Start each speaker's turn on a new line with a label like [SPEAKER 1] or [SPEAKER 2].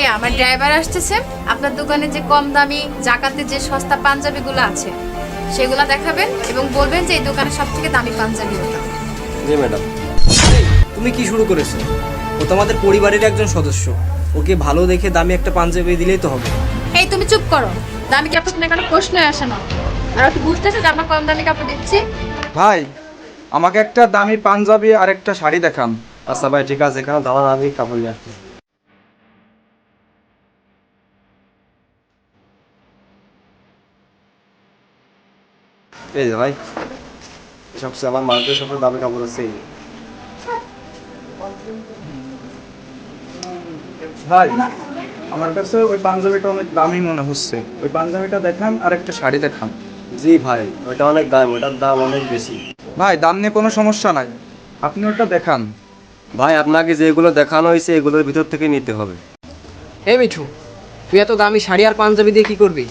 [SPEAKER 1] ভাইয়া আমার ড্রাইভার আসতেছে, আপনার দোকানে যে কম দামি জাকাতে যে সস্তা পাঞ্জাবিগুলো আছে সেগুলো দেখাবেন এবং বলবেন যে এই দোকানে সবথেকে দামি পাঞ্জাবি ওটা।
[SPEAKER 2] জি ম্যাডাম।
[SPEAKER 3] তুমি কি শুরু করেছো? ও তো আমাদের পরিবারের একজন সদস্য, ওকে ভালো দেখে দামি একটা পাঞ্জাবি দিলেই তো হবে।
[SPEAKER 1] এই তুমি চুপ করো, দামি কাপড় কিনে কোনো প্রশ্নই আসে না। আর কি বুঝতেছো যে আমরা কম দামি কাপড় দিচ্ছি?
[SPEAKER 4] ভাই আমাকে একটা দামি পাঞ্জাবি আর একটা শাড়ি দেখান।
[SPEAKER 2] আচ্ছা ভাই ঠিক আছে, এখানে দাঁড়ান, আমি কাপড় নিয়ে আসছি। এই যে ভাই, সবচেয়ে আমার মার্কেটের সবচেয়ে দামি কাপড় হচ্ছে এই।
[SPEAKER 4] ভাই আমার কাছে ওই পাঞ্জাবিটা অনেক দামি মনে হচ্ছে, ওই পাঞ্জাবিটা দেখান আর একটা শাড়ি দেখান।
[SPEAKER 2] জি ভাই, ওইটা অনেক দাম, ওইটার দাম অনেক বেশি।
[SPEAKER 4] ভাই দাম নিয়ে কোনো সমস্যা নাই, আপনি ওটা দেখান।
[SPEAKER 2] ভাই আপনাকে যেগুলো দেখানো হয়েছে এগুলোর ভিতর থেকে নিতে হবে।
[SPEAKER 5] এই মিঠু, তুই এত দামি শাড়ি আর পাঞ্জাবি দিয়ে কি করবি?